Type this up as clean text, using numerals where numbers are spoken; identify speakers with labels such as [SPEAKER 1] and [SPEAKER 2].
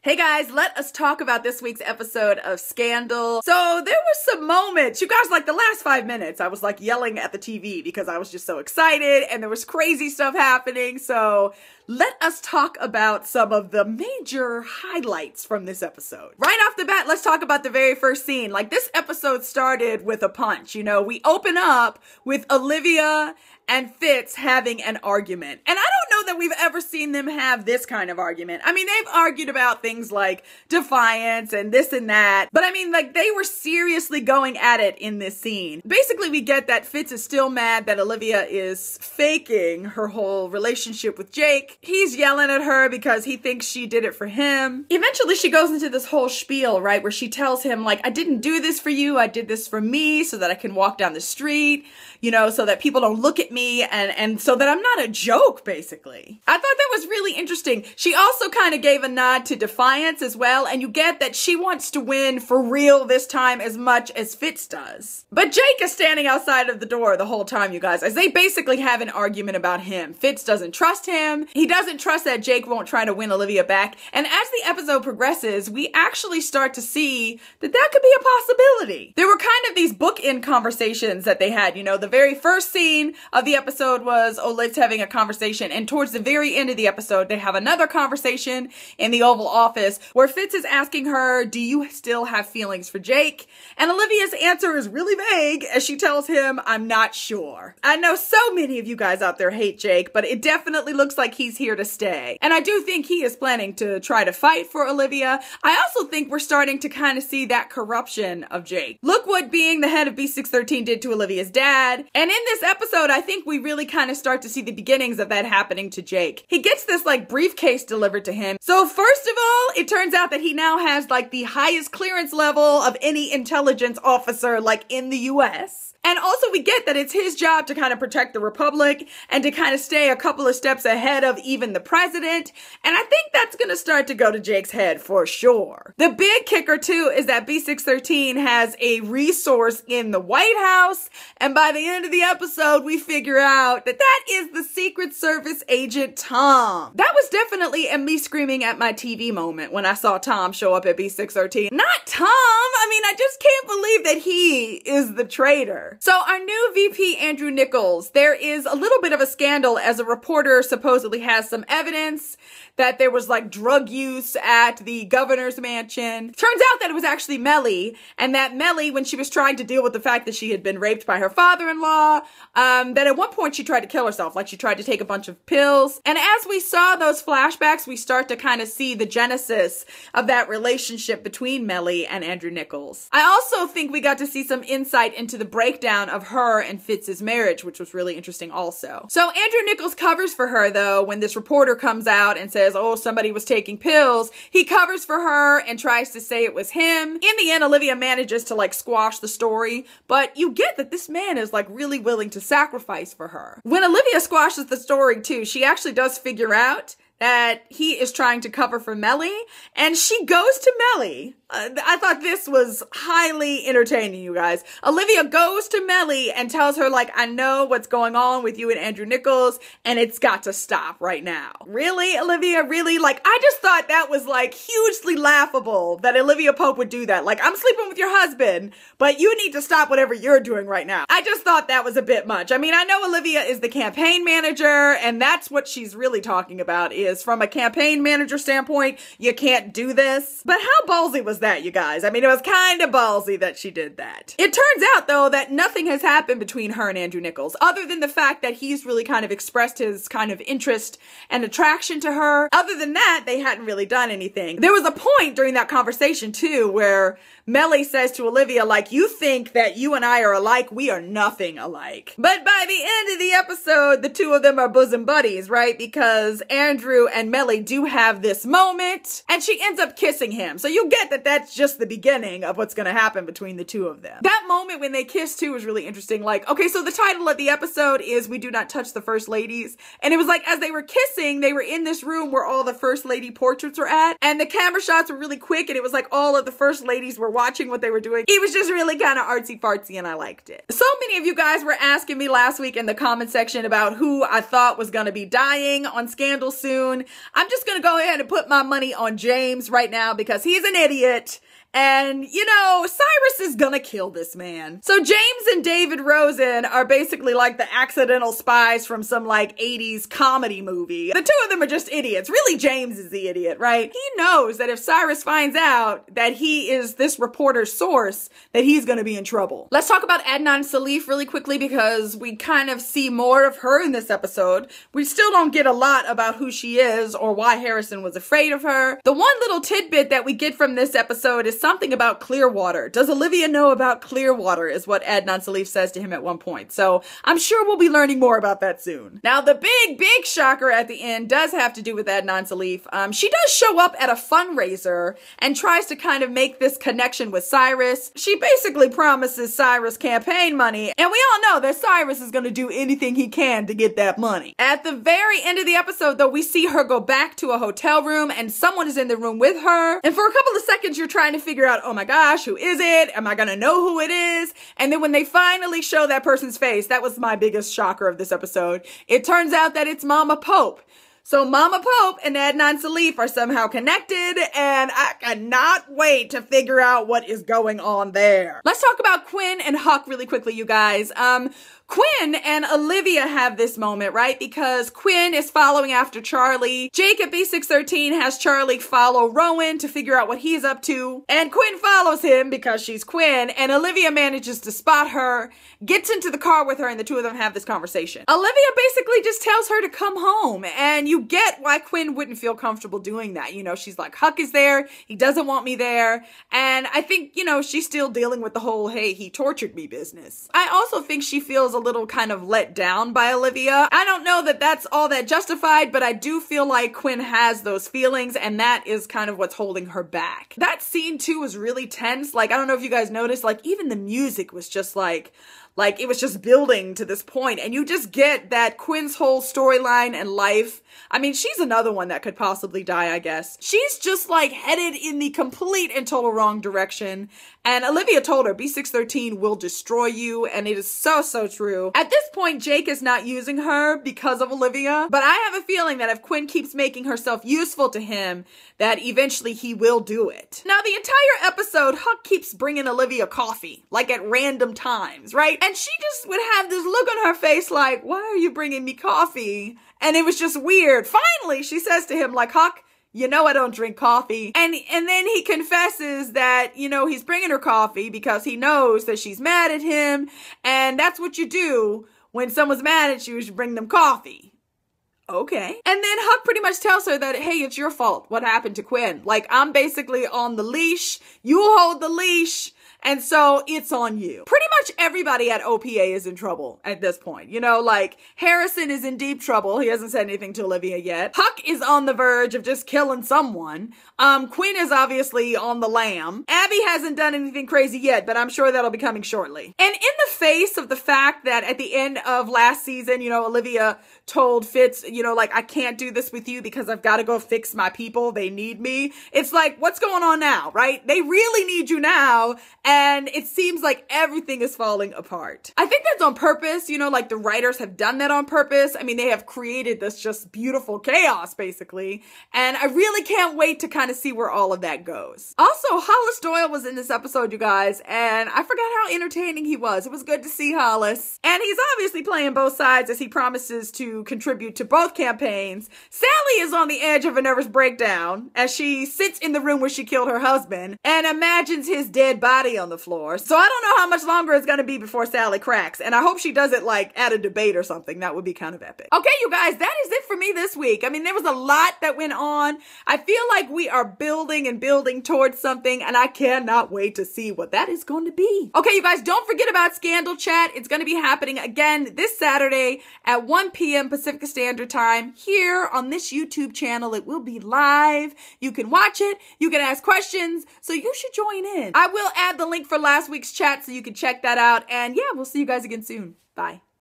[SPEAKER 1] Hey guys, let us talk about this week's episode of Scandal. So there were some moments, you guys, like the last 5 minutes, I was like yelling at the TV because I was just so excited and there was crazy stuff happening. So let us talk about some of the major highlights from this episode. Right off the bat, let's talk about the very first scene. Like, this episode started with a punch. You know, we open up with Olivia and Fitz having an argument. And I don't know that we've ever seen them have this kind of argument. I mean, they've argued about things like defiance and this and that, but I mean, like, they were seriously going at it in this scene. Basically, we get that Fitz is still mad that Olivia is faking her whole relationship with Jake. He's yelling at her because he thinks she did it for him. Eventually, she goes into this whole spiel, right, where she tells him, like, I didn't do this for you, I did this for me so that I can walk down the street, you know, so that people don't look at me and so that I'm not a joke, basically. I thought that was really interesting. She also kind of gave a nod to defiance as well, and you get that she wants to win for real this time as much as Fitz does. But Jake is standing outside of the door the whole time, you guys, as they basically have an argument about him. Fitz doesn't trust him. He doesn't trust that Jake won't try to win Olivia back. And as the episode progresses, we actually start to see that that could be a possibility. There were kind of these bookend conversations that they had. You know, the very first scene of the episode was Oleg's having a conversation, and towards the very end of the episode, they have another conversation in the Oval Office where Fitz is asking her, do you still have feelings for Jake? And Olivia's answer is really vague as she tells him, I'm not sure. I know so many of you guys out there hate Jake, but it definitely looks like he's here to stay. And I do think he is planning to try to fight for Olivia. I also think we're starting to kind of see that corruption of Jake. Look what being the head of B613 did to Olivia's dad. And in this episode, I think we really kind of start to see the beginnings of that happening to Jake. He gets this like briefcase delivered to him. So first of all, it turns out that he now has like the highest clearance level of any intelligence officer like in the US. And also we get that it's his job to kind of protect the Republic and to kind of stay a couple of steps ahead of even the president. And I think that's going to start to go to Jake's head for sure. The big kicker too is that B613 has a resource in the White House. And by the end of the episode, we figure out that that is the Secret Service agent Tom. That was definitely a me screaming at my TV moment when I saw Tom show up at B613. Not Tom! I mean, I just can't believe that he is the traitor. So our new VP, Andrew Nichols, there is a little bit of a scandal as a reporter supposedly has some evidence that there was like drug use at the governor's mansion. Turns out that it was actually Mellie, and that Mellie, when she was trying to deal with the fact that she had been raped by her father-in-law, that at one point she tried to kill herself, like she tried to take a bunch of pills. And as we saw those flashbacks, we start to kind of see the genesis of that relationship between Mellie and Andrew Nichols. I also think we got to see some insight into the breakdown of her and Fitz's marriage, which was really interesting also. So Andrew Nichols covers for her though when this reporter comes out and says, oh, somebody was taking pills. He covers for her and tries to say it was him. In the end, Olivia manages to like squash the story, but you get that this man is like really willing to sacrifice for her. When Olivia squashes the story too, she actually does figure out that he is trying to cover for Mellie, and she goes to Mellie. I thought this was highly entertaining, you guys. Olivia goes to Mellie and tells her, like, I know what's going on with you and Andrew Nichols, and it's got to stop right now. Really, Olivia? Really? Like, I just thought that was, like, hugely laughable that Olivia Pope would do that. Like, I'm sleeping with your husband, but you need to stop whatever you're doing right now. I just thought that was a bit much. I mean, I know Olivia is the campaign manager, and that's what she's really talking about is from a campaign manager standpoint, you can't do this. But how ballsy was that, you guys? I mean, it was kind of ballsy that she did that. It turns out, though, that nothing has happened between her and Andrew Nichols, other than the fact that he's really kind of expressed his kind of interest and attraction to her. Other than that, they hadn't really done anything. There was a point during that conversation, too, where Mellie says to Olivia, like, you think that you and I are alike? We are nothing alike. But by the end of the episode, the two of them are bosom buddies, right? Because Andrew and Mellie do have this moment, and she ends up kissing him. So you get that that's just the beginning of what's gonna happen between the two of them. That moment when they kiss too was really interesting. Like, okay, so the title of the episode is We Do Not Touch the First Ladies. And it was like, as they were kissing, they were in this room where all the first lady portraits were at. And the camera shots were really quick. And it was like all of the first ladies were watching what they were doing. It was just really kind of artsy fartsy and I liked it. So many of you guys were asking me last week in the comment section about who I thought was going to be dying on Scandal soon. I'm just going to go ahead and put my money on James right now because he's an idiot. And, you know, Cyrus is gonna kill this man. So James and David Rosen are basically like the accidental spies from some like 80s comedy movie. The two of them are just idiots. Really, James is the idiot, right? He knows that if Cyrus finds out that he is this reporter's source, that he's gonna be in trouble. Let's talk about Adnan Salif really quickly because we kind of see more of her in this episode. We still don't get a lot about who she is or why Harrison was afraid of her. The one little tidbit that we get from this episode is something about Clearwater. Does Olivia know about Clearwater is what Adnan Salif says to him at one point. So I'm sure we'll be learning more about that soon. Now the big shocker at the end does have to do with Adnan Salif. She does show up at a fundraiser and tries to kind of make this connection with Cyrus. She basically promises Cyrus campaign money and we all know that Cyrus is going to do anything he can to get that money. At the very end of the episode though, we see her go back to a hotel room and someone is in the room with her. And for a couple of seconds you're trying to figure out, oh my gosh, who is it? Am I gonna know who it is? And then when they finally show that person's face, that was my biggest shocker of this episode. It turns out that it's Mama Pope. So Mama Pope and Adnan Salif are somehow connected and I cannot wait to figure out what is going on there. Let's talk about Quinn and Huck really quickly, you guys. Quinn and Olivia have this moment, right? Because Quinn is following after Charlie. Jake at B613 has Charlie follow Rowan to figure out what he's up to. And Quinn follows him because she's Quinn. And Olivia manages to spot her, gets into the car with her, and the two of them have this conversation. Olivia basically just tells her to come home. And you get why Quinn wouldn't feel comfortable doing that. You know, she's like, Huck is there. He doesn't want me there. And I think, you know, she's still dealing with the whole, hey, he tortured me business. I also think she feels a little kind of let down by Olivia. I don't know that that's all that justified, but I do feel like Quinn has those feelings and that is kind of what's holding her back. That scene too was really tense. Like, I don't know if you guys noticed, like even the music was just like it was just building to this point and you just get that Quinn's whole storyline and life. I mean, she's another one that could possibly die, I guess. She's just like headed in the complete and total wrong direction. And Olivia told her, B613 will destroy you. And it is so true. At this point, Jake is not using her because of Olivia. But I have a feeling that if Quinn keeps making herself useful to him, that eventually he will do it. Now, the entire episode, Huck keeps bringing Olivia coffee, like at random times, right? And she just would have this look on her face like, why are you bringing me coffee? And it was just weird. Finally, she says to him like, Huck, you know I don't drink coffee. And then he confesses that, you know, he's bringing her coffee because he knows that she's mad at him. And that's what you do when someone's mad at you, is you bring them coffee. Okay. And then Huck pretty much tells her that, hey, it's your fault. What happened to Quinn? Like, I'm basically on the leash. You hold the leash. And so it's on you. Pretty much everybody at OPA is in trouble at this point. You know, like Harrison is in deep trouble. He hasn't said anything to Olivia yet. Huck is on the verge of just killing someone. Quinn is obviously on the lam. Abby hasn't done anything crazy yet, but I'm sure that'll be coming shortly. And in the face of the fact that at the end of last season, you know, Olivia told Fitz, you know, like, I can't do this with you because I've got to go fix my people. They need me. It's like, what's going on now, right? They really need you now. And it seems like everything is falling apart. I think that's on purpose. You know, like the writers have done that on purpose. I mean, they have created this just beautiful chaos, basically. And I really can't wait to kind of see where all of that goes. Also, Hollis Doyle was in this episode, you guys, and I forgot how entertaining he was. It was good to see Hollis. And he's obviously playing both sides as he promises to contribute to both campaigns. Sally is on the edge of a nervous breakdown as she sits in the room where she killed her husband and imagines his dead body Sally on the floor. So I don't know how much longer it's going to be before Sally cracks. And I hope she does it like at a debate or something. That would be kind of epic. Okay, you guys, that is it for me this week. I mean, there was a lot that went on. I feel like we are building and building towards something, and I cannot wait to see what that is going to be. Okay, you guys, don't forget about Scandal Chat. It's going to be happening again this Saturday at 1 p.m. Pacific Standard Time here on this YouTube channel. It will be live. You can watch it. You can ask questions. So you should join in. I will add the link for last week's chat so you can check that out. And yeah, we'll see you guys again soon. Bye.